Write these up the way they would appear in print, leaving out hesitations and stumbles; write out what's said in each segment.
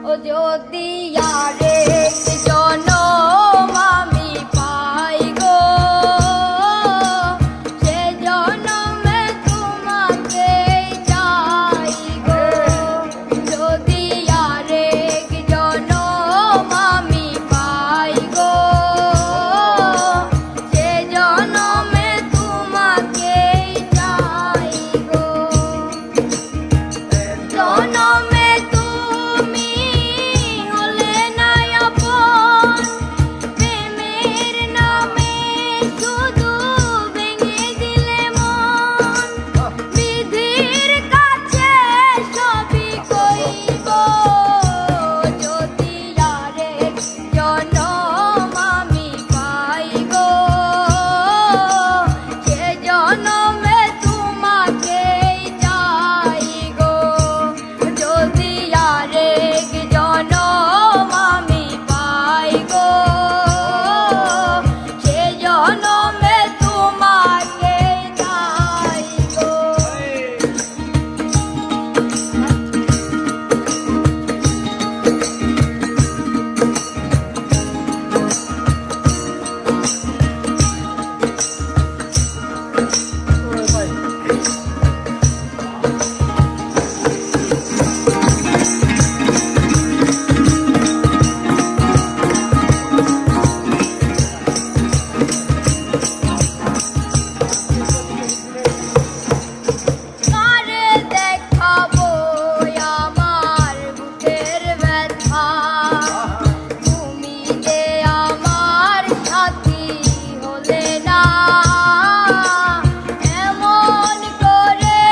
ও যদি আরেক জনম আমি পাই গো, সে জনমে তোমাকে চাই গো। যদি আরেক জনম আমি পাই গো, সে জনমে তোমাকে চাই গো। জনমে তুমি হলে না আপন, প্রেমের নামে শুধু ভেঙে দিলে মন। বিধির কাছে সবই কইব, যদি আরেক জনম আমি পাই গো, সে জনমে তোমাকেই চাই গো। যদি আরেক জনম আমি পাই গো, সে জনমে তোমাকেই চাই গো। কারে দেখাবো আমার বুকের ব্যথা, তুমি যে আমার সাথী হলে না। এমন করে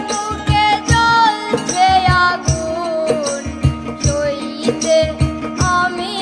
বুকে জ্বলছে আগুন, সইতে আমি